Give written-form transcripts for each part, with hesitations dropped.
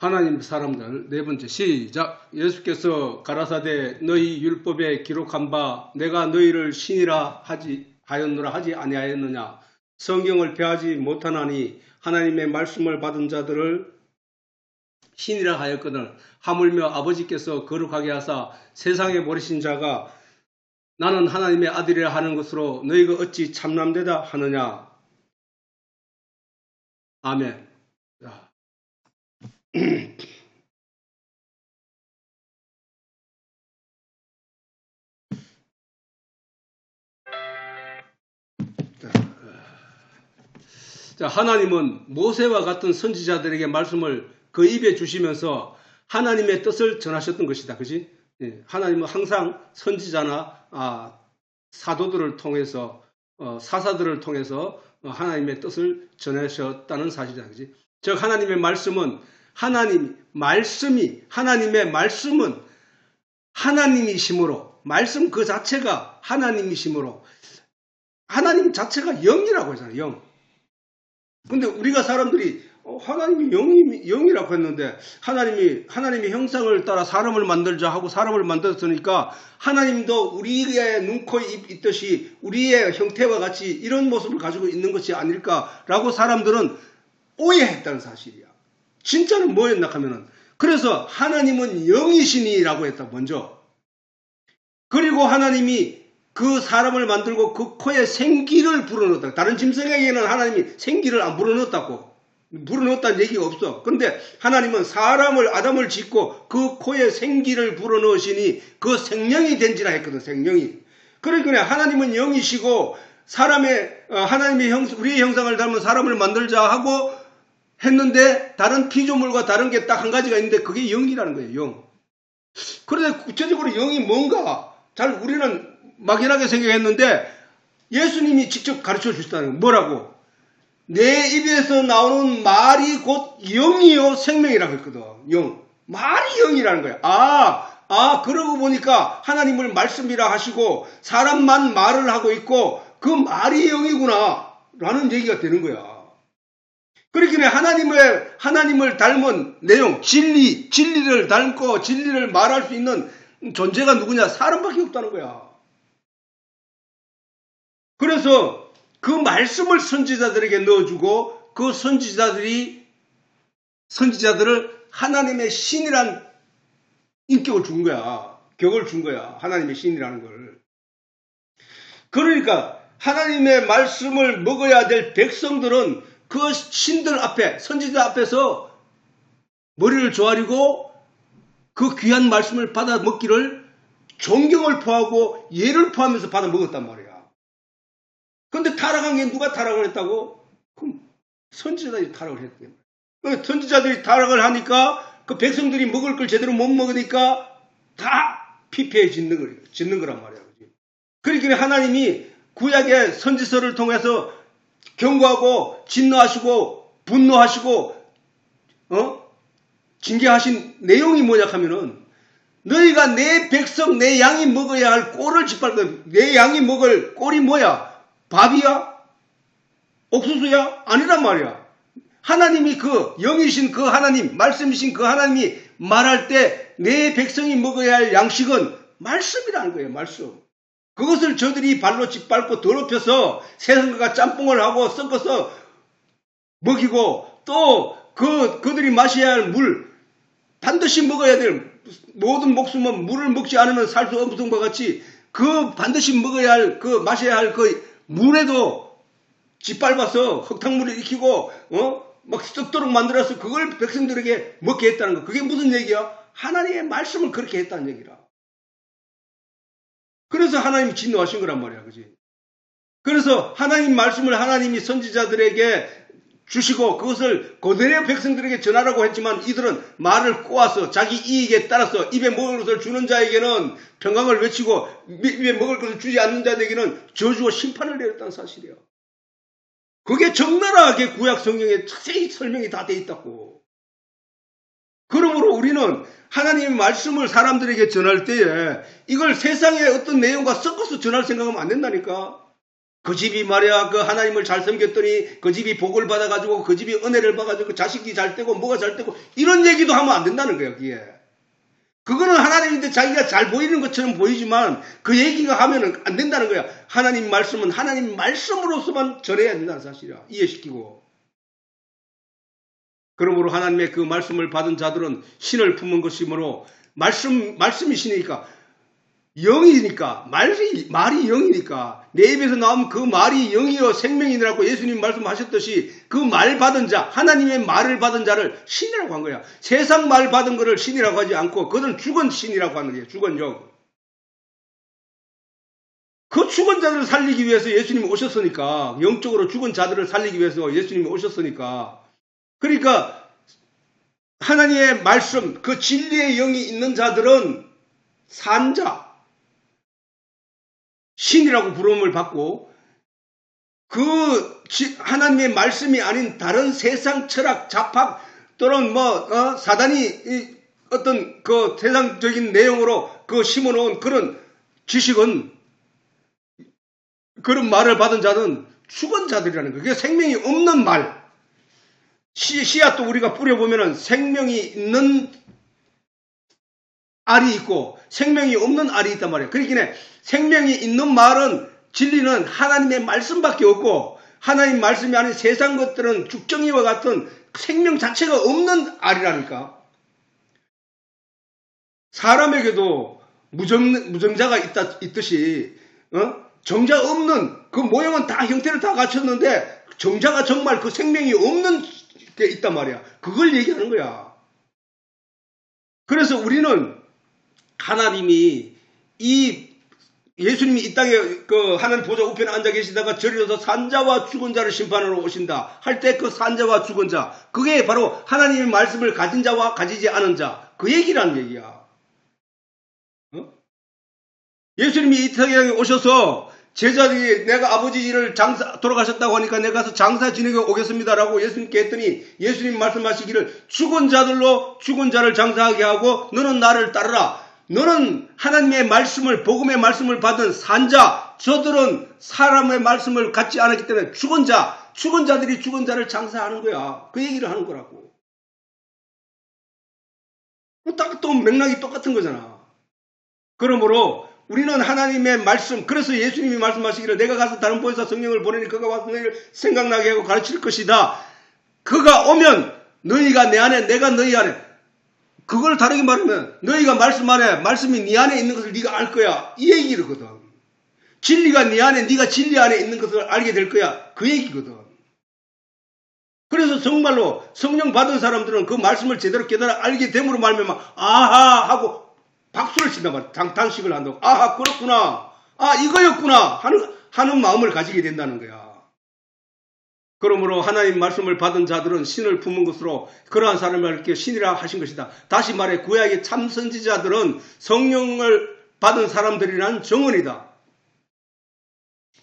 하나님 사람들 네 번째 시작. 예수께서 가라사대 너희 율법에 기록한 바 내가 너희를 신이라 하였노라 하지 아니하였느냐. 성경을 폐하지 못하나니 하나님의 말씀을 받은 자들을 신이라 하였거늘 하물며 아버지께서 거룩하게 하사 세상에 보내신 자가 나는 하나님의 아들이라 하는 것으로 너희가 어찌 참남되다 하느냐. 아멘. 자, 하나님은 모세와 같은 선지자들에게 말씀을 그 입에 주시면서 하나님의 뜻을 전하셨던 것이다. 그지? 예, 하나님은 항상 선지자나 사도들을 통해서 사사들을 통해서 하나님의 뜻을 전하셨다는 사실이다. 그지? 즉 하나님의 말씀은 하나님의 말씀은 하나님이심으로 말씀 그 자체가 하나님이심으로 하나님 자체가 영이라고 하잖아요. 영. 근데 우리가 사람들이 하나님이 영이라고 했는데 하나님의 형상을 따라 사람을 만들자 하고 사람을 만들었으니까 하나님도 우리의 눈, 코, 입 있듯이 우리의 형태와 같이 이런 모습을 가지고 있는 것이 아닐까라고 사람들은 오해했다는 사실이야. 진짜는 뭐였나 하면은 그래서 하나님은 영이시니라고 했다 먼저. 그리고 하나님이 그 사람을 만들고 그 코에 생기를 불어넣었다. 다른 짐승에게는 하나님이 생기를 안 불어넣었다고. 불어넣었다는 얘기가 없어. 그런데 하나님은 아담을 짓고 그 코에 생기를 불어넣으시니 그 생명이 된지라 했거든. 생명이. 그러니까 하나님은 영이시고 하나님의 우리의 형상을 닮은 사람을 만들자 하고 했는데 다른 피조물과 다른 게 딱 한 가지가 있는데 그게 영이라는 거예요. 영. 그런데 구체적으로 영이 뭔가 잘 우리는 막연하게 생각했는데 예수님이 직접 가르쳐 주셨다는 거예요. 뭐라고? 내 입에서 나오는 말이 곧 영이요 생명이라고 했거든. 영. 말이 영이라는 거야. 그러고 보니까 하나님을 말씀이라 하시고 사람만 말을 하고 있고 그 말이 영이구나 라는 얘기가 되는 거야. 그렇기에 하나님을 닮은 내용, 진리를 닮고 진리를 말할 수 있는 존재가 누구냐? 사람밖에 없다는 거야. 그래서 그 말씀을 선지자들에게 넣어주고 그 선지자들을 하나님의 신이란 인격을 준 거야. 격을 준 거야. 하나님의 신이라는 걸. 그러니까 하나님의 말씀을 먹어야 될 백성들은 그 신들 앞에, 선지자 앞에서 머리를 조아리고 그 귀한 말씀을 받아 먹기를 존경을 포하고 예를 포하면서 받아 먹었단 말이야. 근데 타락한 게 누가 타락을 했다고? 그럼 선지자들이 타락을 했대요. 선지자들이 타락을 하니까 그 백성들이 먹을 걸 제대로 못 먹으니까 다 피폐해지는 거란 말이야. 그러니까 하나님이 구약의 선지서를 통해서 경고하고 진노하시고 분노하시고 징계하신 내용이 뭐냐 하면은 너희가 내 백성 내 양이 먹어야 할 꼴을 짓밟고 내 양이 먹을 꼴이 뭐야? 밥이야? 옥수수야? 아니란 말이야. 하나님이 그 영이신 그 하나님, 말씀이신 그 하나님이 말할 때 내 백성이 먹어야 할 양식은 말씀이라는 거예요. 말씀. 그것을 저들이 발로 짓밟고 더럽혀서 세상과 짬뽕을 하고 섞어서 먹이고 또 그들이 마셔야 할 물, 반드시 먹어야 될 모든 목숨은 물을 먹지 않으면 살 수 없는 것과 같이 그 반드시 먹어야 할 마셔야 할 물에도 짓밟아서 흙탕물을 익히고 막 썩도록 만들어서 그걸 백성들에게 먹게 했다는 거. 그게 무슨 얘기야? 하나님의 말씀을 그렇게 했다는 얘기라. 그래서 하나님이 진노하신 거란 말이야. 그지? 그래서 하나님 말씀을 하나님이 선지자들에게 주시고 그것을 고대의 백성들에게 전하라고 했지만 이들은 말을 꼬아서 자기 이익에 따라서 입에 먹을 것을 주는 자에게는 평강을 외치고 입에 먹을 것을 주지 않는 자에게는 저주와 심판을 내렸다는 사실이야. 그게 적나라하게 구약 성경에 자세히 설명이 다 돼 있다고. 그러므로 우리는 하나님의 말씀을 사람들에게 전할 때에 이걸 세상의 어떤 내용과 섞어서 전할 생각하면 안 된다니까. 그 집이 말이야, 그 하나님을 잘 섬겼더니 그 집이 복을 받아가지고 그 집이 은혜를 받아가지고 그 자식이 잘 되고 뭐가 잘 되고 이런 얘기도 하면 안 된다는 거예요, 그게. 그거는 하나님인데 자기가 잘 보이는 것처럼 보이지만 그 얘기가 하면은 안 된다는 거야. 하나님 말씀은 하나님 말씀으로서만 전해야 된다는 사실이야. 이해시키고. 그러므로 하나님의 그 말씀을 받은 자들은 신을 품은 것이므로 말씀이 신이니까 영이니까 말이 영이니까 내 입에서 나오면 그 말이 영이요 생명이라고 예수님 말씀하셨듯이 그 말 받은 자 하나님의 말을 받은 자를 신이라고 한 거야. 세상 말 받은 거를 신이라고 하지 않고 그들은 죽은 신이라고 하는 거예요. 죽은 영. 그 죽은 자들을 살리기 위해서 예수님이 오셨으니까 영적으로 죽은 자들을 살리기 위해서 예수님이 오셨으니까 그러니까 하나님의 말씀 그 진리의 영이 있는 자들은 산자 신이라고 부름을 받고 그 하나님의 말씀이 아닌 다른 세상 철학, 잡학 또는 사단이 어떤 그 세상적인 내용으로 그 심어놓은 그런 지식은 그런 말을 받은 자는 죽은 자들이라는 거예요. 그게 생명이 없는 말. 씨앗도 우리가 뿌려보면은 생명이 있는 알이 있고 생명이 없는 알이 있단 말이에요. 그러니까 생명이 있는 말은 진리는 하나님의 말씀밖에 없고 하나님 말씀이 아닌 세상 것들은 죽정이와 같은 생명 자체가 없는 알이라니까. 사람에게도 무정자가 있듯이 정자 없는 그 모형은 다 형태를 다 갖췄는데 정자가 정말 그 생명이 없는 게 있단 말이야. 그걸 얘기하는 거야. 그래서 우리는 하나님이 예수님이 이 땅에 그 하나님 보좌 우편에 앉아 계시다가 저리로서 산자와 죽은 자를 심판하러 오신다 할 때 그 산자와 죽은 자 그게 바로 하나님의 말씀을 가진 자와 가지지 않은 자 그 얘기라는 얘기야. 예수님이 이 땅에 오셔서 제자들이 내가 아버지 일을 돌아가셨다고 하니까 내가 가서 장사 지내고 오겠습니다라고 예수님께 했더니 예수님 말씀하시기를 죽은 자들로 죽은 자를 장사하게 하고 너는 나를 따르라. 너는 하나님의 말씀을 복음의 말씀을 받은 산자 저들은 사람의 말씀을 갖지 않았기 때문에 죽은 자들이 죽은 자를 장사하는 거야. 그 얘기를 하는 거라고. 또 맥락이 똑같은 거잖아. 그러므로 우리는 하나님의 말씀 그래서 예수님이 말씀하시기를 내가 가서 다른 보혜사 성령을 보내니 그가 와서 너희를 생각나게 하고 가르칠 것이다. 그가 오면 너희가 내 안에 내가 너희 안에 그걸 다르게 말하면 너희가 말씀 안에 말씀이 네 안에 있는 것을 네가 알 거야. 이 얘기거든. 진리가 네 안에 네가 진리 안에 있는 것을 알게 될 거야. 그 얘기거든. 그래서 정말로 성령 받은 사람들은 그 말씀을 제대로 깨달아 알게 됨으로 말미암아 아하 하고 박수를 친단 말이야. 장탄식을 한다고. 아하 그렇구나. 아 이거였구나 하는 마음을 가지게 된다는 거야. 그러므로 하나님 말씀을 받은 자들은 신을 품은 것으로 그러한 사람을 이렇게 신이라 하신 것이다. 다시 말해 구약의 참 선지자들은 성령을 받은 사람들이란 정언이다.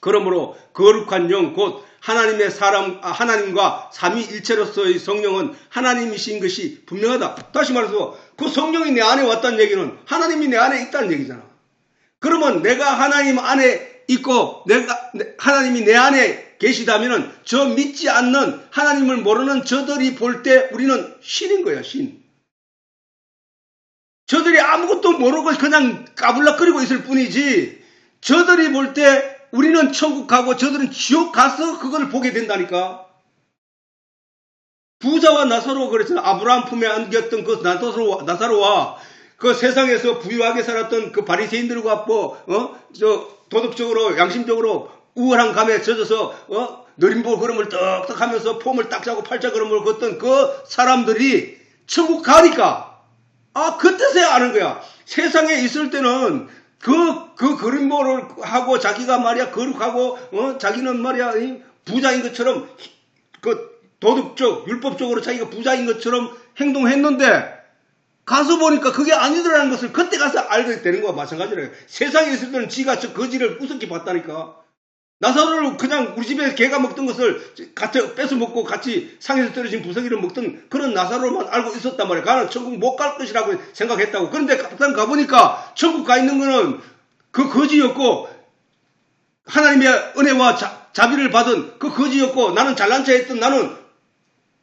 그러므로 거룩한 영 곧 하나님의 하나님과 삼위일체로서의 성령은 하나님이신 것이 분명하다. 다시 말해서 그 성령이 내 안에 왔다는 얘기는 하나님이 내 안에 있다는 얘기잖아. 그러면 내가 하나님 안에 있고 하나님이 내 안에 계시다면은 저 믿지 않는 하나님을 모르는 저들이 볼 때 우리는 신인 거야, 신. 저들이 아무것도 모르고 그냥 까불락거리고 있을 뿐이지 저들이 볼 때 우리는 천국 가고 저들은 지옥 가서 그걸 보게 된다니까. 부자와 나사로가 그랬잖아. 아브라함 품에 안겼던 그 나사로와 그 세상에서 부유하게 살았던 그 바리새인들과 도덕적으로 양심적으로 우월한 감에 젖어서 느림보 걸음을 떡떡 하면서 폼을 딱 잡고 팔자 걸음을 걷던 그 사람들이 천국 가니까 그때서야 아는 거야. 세상에 있을 때는 그 그림보를 하고 자기가 말이야 거룩하고 자기는 말이야 부자인 것처럼 그 도덕적 율법적으로 자기가 부자인 것처럼 행동했는데 가서 보니까 그게 아니더라는 것을 그때 가서 알게 되는 거와 마찬가지라요. 세상에 있을 때는 지가 저 거지를 우습게 봤다니까. 나사로를 그냥 우리 집에 개가 먹던 것을 같이 뺏어 먹고 같이 상에서 떨어진 부서기를 먹던 그런 나사로만 알고 있었단 말이야. 가는 천국 못 갈 것이라고 생각했다고. 그런데 막상 가보니까 천국 가 있는 거는 그 거지였고 하나님의 은혜와 자비를 받은 그 거지였고 나는 잘난 체했던 나는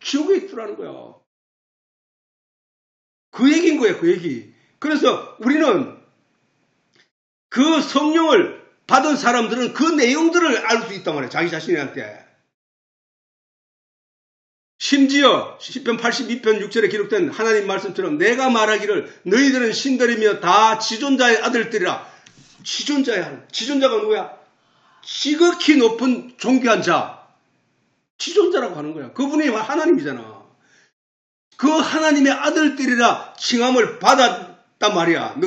지옥에 있더라는 거야. 그 얘기인 거예요. 그 얘기. 그래서 우리는 그 성령을 받은 사람들은 그 내용들을 알 수 있단 말이에요. 자기 자신한테. 심지어 시편 82편 6절에 기록된 하나님 말씀처럼 내가 말하기를 너희들은 신들이며 다 지존자의 아들들이라. 지존자가 누구야? 지극히 높은 존귀한 자. 지존자라고 하는 거야. 그분이 하나님이잖아. 그 하나님의 아들들이라 칭함을 받았단 말이야.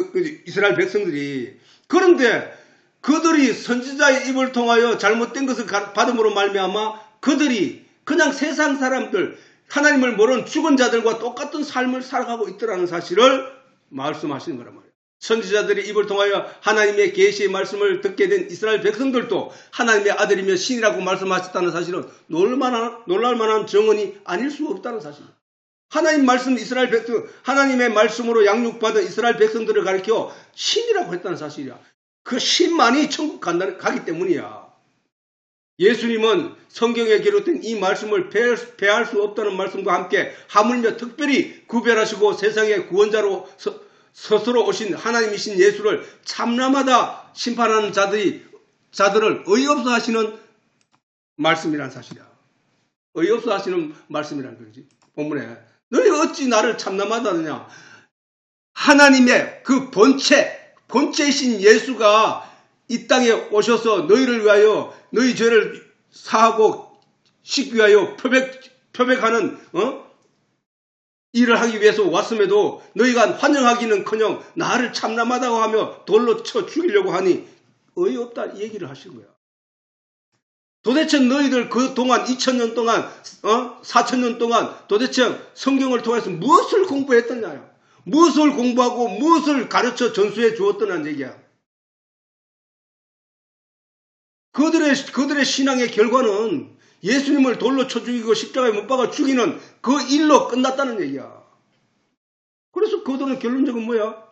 이스라엘 백성들이. 그런데 그들이 선지자의 입을 통하여 잘못된 것을 받음으로 말미암아 그들이 그냥 세상 사람들, 하나님을 모르는 죽은 자들과 똑같은 삶을 살아가고 있더라는 사실을 말씀하시는 거란 말이에요. 선지자들이 입을 통하여 하나님의 계시의 말씀을 듣게 된 이스라엘 백성들도 하나님의 아들이며 신이라고 말씀하셨다는 사실은 놀랄만한 정언이 아닐 수 없다는 사실입니다. 하나님 말씀 이스라엘 백성, 하나님의 말씀으로 양육받은 이스라엘 백성들을 가리켜 신이라고 했다는 사실이야. 그 신만이 천국 가기 때문이야. 예수님은 성경에 기록된 이 말씀을 패할 수 없다는 말씀과 함께 하물며 특별히 구별하시고 세상의 구원자로 스스로 오신 하나님이신 예수를 참나마다 심판하는 자들을 어이없어 하시는 말씀이란 사실이야. 어이없어 하시는 말씀이란 거지. 본문에. 너희 어찌 나를 참나마다 하느냐. 하나님의 그 본체이신 예수가 이 땅에 오셔서 너희를 위하여 너희 죄를 사하고 씻기 위하여 표백하는 일을 하기 위해서 왔음에도 너희가 환영하기는커녕 나를 참남하다고 하며 돌로 쳐 죽이려고 하니 어이없다 이 얘기를 하신 거야. 도대체 너희들 그 동안 2000년 동안 4000년 동안 도대체 성경을 통해서 무엇을 공부했더냐. 무엇을 공부하고 무엇을 가르쳐 전수해 주었더냐는 얘기야. 그들의 신앙의 결과는 예수님을 돌로 쳐 죽이고 십자가에 못 박아 죽이는 그 일로 끝났다는 얘기야. 그래서 그들은 결론적으로 뭐야?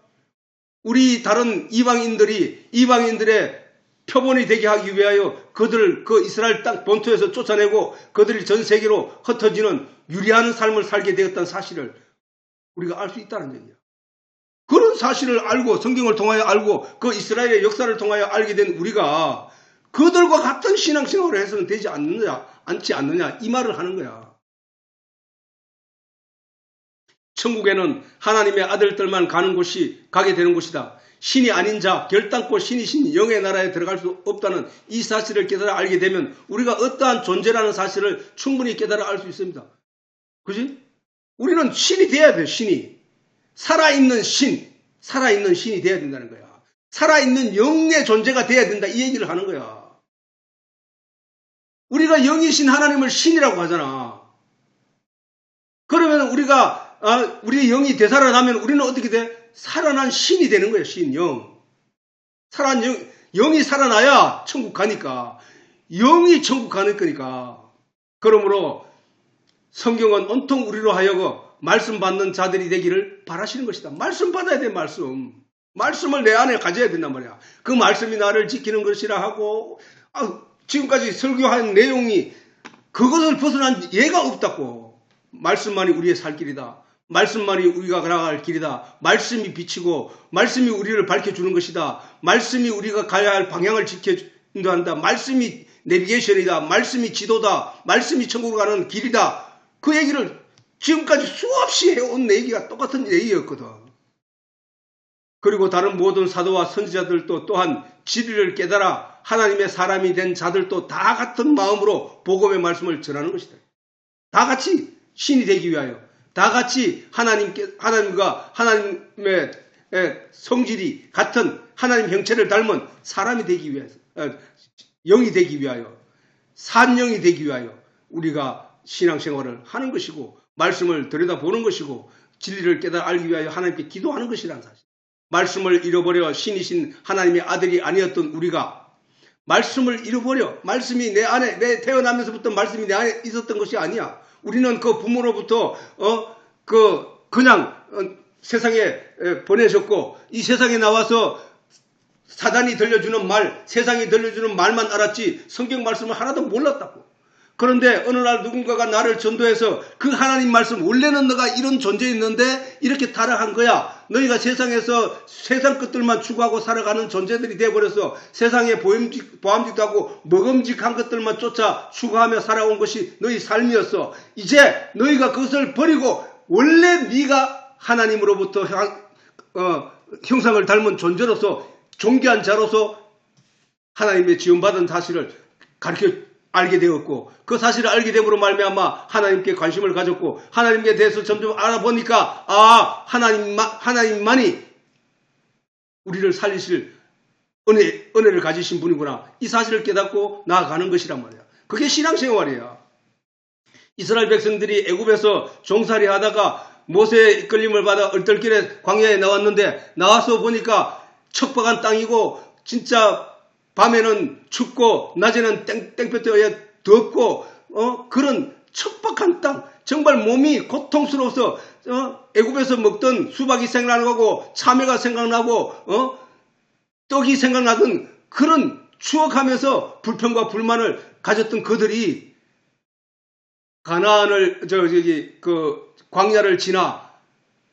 우리 다른 이방인들의 표본이 되게 하기 위하여 그들을 그 이스라엘 땅 본토에서 쫓아내고 그들이 전 세계로 흩어지는 유리한 삶을 살게 되었다는 사실을 우리가 알 수 있다는 얘기야. 그런 사실을 알고 성경을 통하여 알고 그 이스라엘의 역사를 통하여 알게 된 우리가 그들과 같은 신앙생활을 해서는 되지 않지 않느냐 이 말을 하는 거야. 천국에는 하나님의 아들들만 가게 되는 곳이다. 신이 아닌 자, 결단코 신이신 영의 나라에 들어갈 수 없다는 이 사실을 깨달아 알게 되면 우리가 어떠한 존재라는 사실을 충분히 깨달아 알 수 있습니다. 그지? 우리는 신이 돼야 돼, 신이. 살아있는 신이 돼야 된다는 거야. 살아있는 영의 존재가 돼야 된다, 이 얘기를 하는 거야. 우리가 영이신 하나님을 신이라고 하잖아. 그러면 우리의 영이 되살아나면 우리는 어떻게 돼? 살아난 신이 되는 거예요, 신, 영. 영이 살아나야 천국 가니까. 영이 천국 가는 거니까. 그러므로 성경은 온통 우리로 하여금 말씀 받는 자들이 되기를 바라시는 것이다. 말씀 받아야 돼, 말씀. 말씀을 내 안에 가져야 된단 말이야. 그 말씀이 나를 지키는 것이라 하고, 지금까지 설교한 내용이 그것을 벗어난 예가 없다고. 말씀만이 우리의 살 길이다. 말씀만이 우리가 걸어갈 길이다. 말씀이 비치고 말씀이 우리를 밝혀주는 것이다. 말씀이 우리가 가야 할 방향을 지켜준다. 말씀이 내비게이션이다. 말씀이 지도다. 말씀이 천국으로 가는 길이다. 그 얘기를 지금까지 수없이 해온 얘기가 똑같은 얘기였거든. 그리고 다른 모든 사도와 선지자들도 또한 진리를 깨달아 하나님의 사람이 된 자들도 다 같은 마음으로 복음의 말씀을 전하는 것이다. 다 같이 신이 되기 위하여, 다 같이 하나님과 하나님의 성질이 같은 하나님 형체를 닮은 사람이 되기 위해서, 영이 되기 위하여, 산영이 되기 위하여 우리가 신앙생활을 하는 것이고 말씀을 들여다보는 것이고 진리를 깨달아 알기 위하여 하나님께 기도하는 것이라는 사실. 말씀을 잃어버려 신이신 하나님의 아들이 아니었던 우리가 말씀을 잃어버려, 말씀이 내 안에, 내 태어나면서부터 말씀이 내 안에 있었던 것이 아니야. 우리는 그 부모로부터 그냥 세상에 보내셨고 이 세상에 나와서 사단이 들려주는 말, 세상이 들려주는 말만 알았지 성경 말씀을 하나도 몰랐다고. 그런데 어느 날 누군가가 나를 전도해서 그 하나님 말씀, 원래는 너가 이런 존재였는데 이렇게 타락한 거야. 너희가 세상에서 세상 것들만 추구하고 살아가는 존재들이 되어버려서 세상에 보암직도 하고 먹음직한 것들만 쫓아 추구하며 살아온 것이 너희 삶이었어. 이제 너희가 그것을 버리고 원래 네가 하나님으로부터 형상을 닮은 존재로서 존귀한 자로서 하나님의 지원받은 사실을 가르쳐 알게 되었고, 그 사실을 알게 됨으로 말미암아 하나님께 관심을 가졌고, 하나님께 대해서 점점 알아보니까 하나님만이 우리를 살리실 은혜를 가지신 분이구나, 이 사실을 깨닫고 나아가는 것이란 말이야. 그게 신앙생활이야. 이스라엘 백성들이 애굽에서 종살이 하다가 모세의 이끌림을 받아 얼떨결에 광야에 나왔는데, 나와서 보니까 척박한 땅이고 진짜 밤에는 춥고 낮에는 땡볕에 덥고 그런 척박한 땅, 정말 몸이 고통스러워서 애굽에서 먹던 수박이 생각나고 참외가 생각나고 떡이 생각나던 그런 추억하면서 불평과 불만을 가졌던 그들이 가나안을 광야를 지나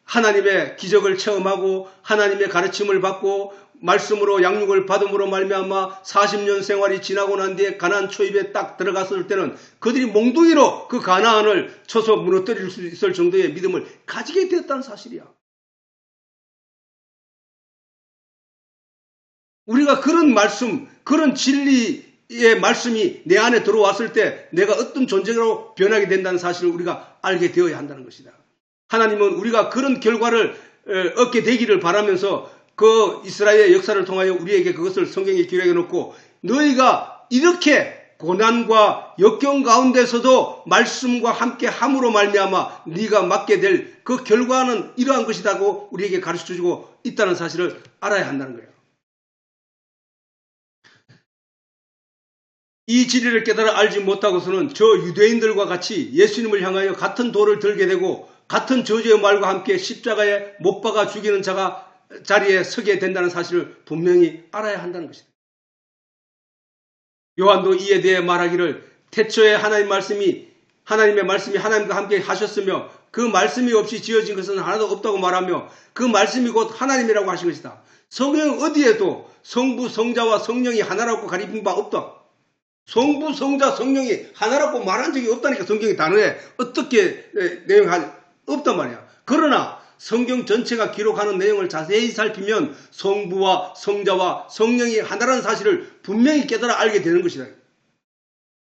하나님의 기적을 체험하고 하나님의 가르침을 받고 말씀으로 양육을 받음으로 말미암아 40년 생활이 지나고 난 뒤에 가나안 초입에 딱 들어갔을 때는 그들이 몽둥이로 그 가나안을 쳐서 무너뜨릴 수 있을 정도의 믿음을 가지게 되었다는 사실이야. 우리가 그런 말씀, 그런 진리의 말씀이 내 안에 들어왔을 때 내가 어떤 존재로 변하게 된다는 사실을 우리가 알게 되어야 한다는 것이다. 하나님은 우리가 그런 결과를 얻게 되기를 바라면서 그 이스라엘의 역사를 통하여 우리에게 그것을 성경에 기록해 놓고, 너희가 이렇게 고난과 역경 가운데서도 말씀과 함께 함으로 말미암아 네가 맡게 될 그 결과는 이러한 것이라고 우리에게 가르쳐주고 있다는 사실을 알아야 한다는 거예요. 이 진리를 깨달아 알지 못하고서는 저 유대인들과 같이 예수님을 향하여 같은 돌을 들게 되고 같은 저주의 말과 함께 십자가에 못 박아 죽이는 자리에 서게 된다는 사실을 분명히 알아야 한다는 것이다. 요한도 이에 대해 말하기를, 태초에 하나님의 말씀이 하나님과 함께 하셨으며 그 말씀이 없이 지어진 것은 하나도 없다고 말하며 그 말씀이 곧 하나님이라고 하신 것이다. 성경 어디에도 성부, 성자와 성령이 하나라고 가리킨 바 없다. 성부, 성자, 성령이 하나라고 말한 적이 없다니까. 성경의 단어에 어떻게 내용하지 없단 말이야. 그러나 성경 전체가 기록하는 내용을 자세히 살피면 성부와 성자와 성령이 하나라는 사실을 분명히 깨달아 알게 되는 것이다.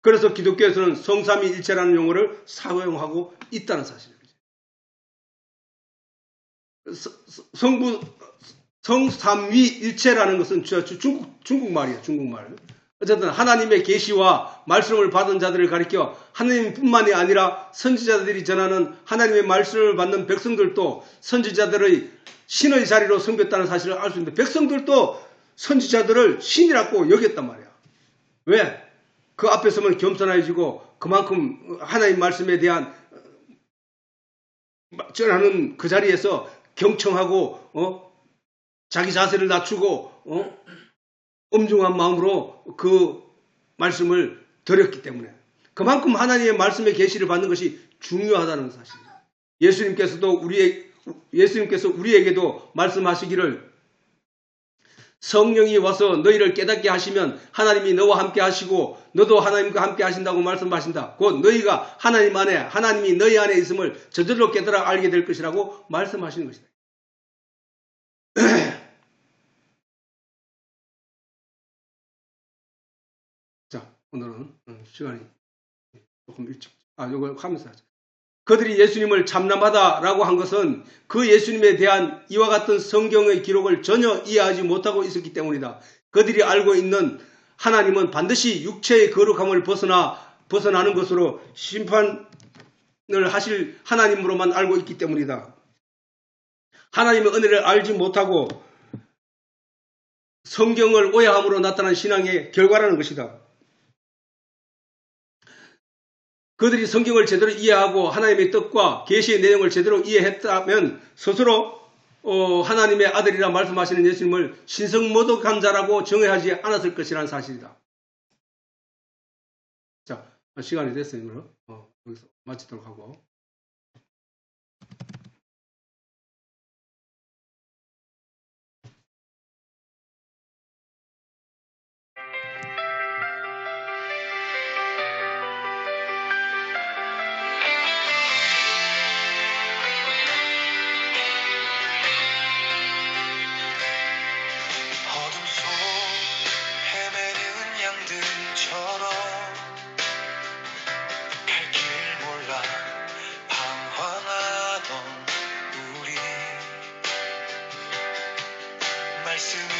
그래서 기독교에서는 성삼위일체라는 용어를 사용하고 있다는 사실입니다. 성삼위일체라는 것은 중국말이야, 중국말. 어쨌든 하나님의 계시와 말씀을 받은 자들을 가리켜 하나님뿐만이 아니라 선지자들이 전하는 하나님의 말씀을 받는 백성들도 선지자들의 신의 자리로 섬겼다는 사실을 알 수 있는데, 백성들도 선지자들을 신이라고 여겼단 말이야. 왜? 그 앞에 서면 겸손해지고 그만큼 하나님 말씀에 대한 전하는 그 자리에서 경청하고 자기 자세를 낮추고 엄중한 마음으로 그 말씀을 드렸기 때문에 그만큼 하나님의 말씀의 계시를 받는 것이 중요하다는 사실입니다. 예수님께서 우리에게도 말씀하시기를, 성령이 와서 너희를 깨닫게 하시면 하나님이 너와 함께 하시고 너도 하나님과 함께 하신다고 말씀하신다. 곧 너희가 하나님 안에, 하나님이 너희 안에 있음을 저절로 깨달아 알게 될 것이라고 말씀하시는 것이다. 자, 오늘은 시간이 조금 일찍, 이걸 하면서 하자. 그들이 예수님을 참남하다라고 한 것은 그 예수님에 대한 이와 같은 성경의 기록을 전혀 이해하지 못하고 있었기 때문이다. 그들이 알고 있는 하나님은 반드시 육체의 거룩함을 벗어나는 것으로 심판을 하실 하나님으로만 알고 있기 때문이다. 하나님의 은혜를 알지 못하고 성경을 오해함으로 나타난 신앙의 결과라는 것이다. 그들이 성경을 제대로 이해하고 하나님의 뜻과 계시의 내용을 제대로 이해했다면 스스로 하나님의 아들이라 말씀하시는 예수님을 신성모독한 자라고 정의하지 않았을 것이라는 사실이다. 자, 시간이 됐으니 여기서 마치도록 하고. 어둠 속 헤매는 양들처럼 갈 길 몰라 방황하던 우리, 말씀이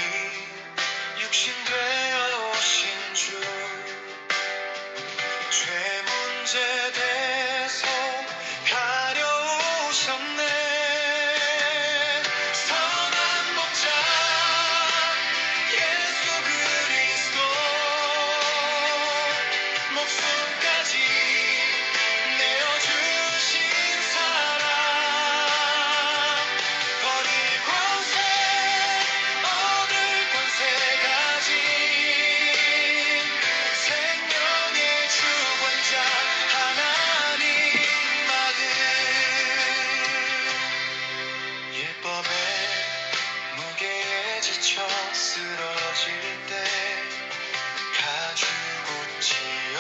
육신 되어 오신 주, 죄 문제 대서 가려오셨네. 선한 목자 예수 그리스도, 목숨까지 내어주신 사랑, 버릴 권세 얻을 권세 가진 생명의 주관자 하나님 아들. 율법의 무게에 지쳐 쓰러질 때 가죽옷 지어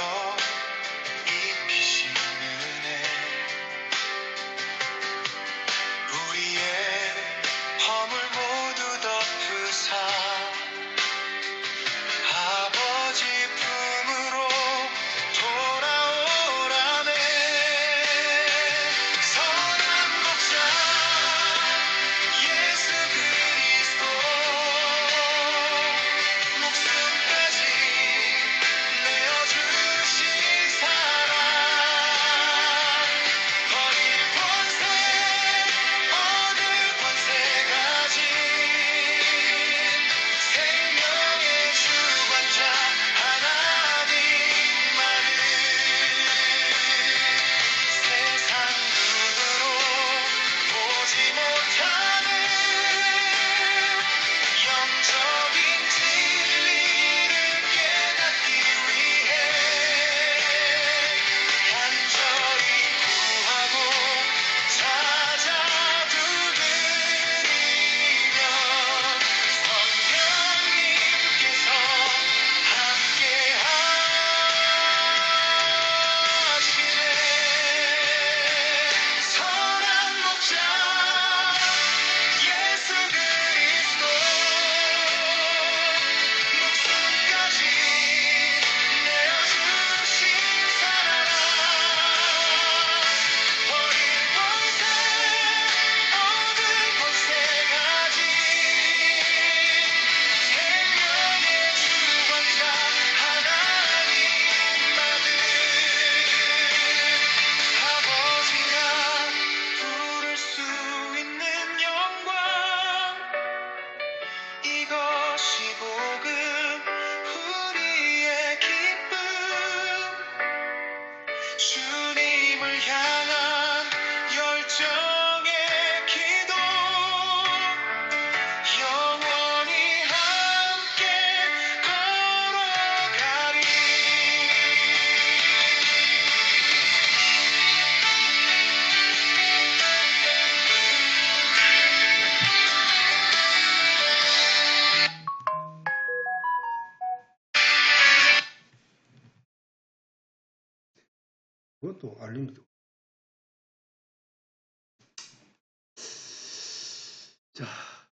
입히신 은혜, 우리의 허물 모두 덮으사 아버지 품으로 돌아오라네. 선한 목자 예수 그리스도, 목숨까지 내어주신 사랑, 버릴 권세 얻을 권세 가진 생명의 주관자 하나님 아들. 세상 눈으로 보지 못하는 영적인 진리를 깨닫기 위해 간절히 구하고 찾아 두드리면 성령님께서 함께 하시네. 선한 목자 예수 그리스도, 목숨까지 내어주신 사랑, 버릴 권세 얻을 권세 가진 생명의 주관자 하나님 아들. 아버지가 부를 수 있는 영광, 이것이 복음 우리의 기쁨, 주님을 향한 열정의 기도, 영원히 함께 걸어가리. 그것도 알림이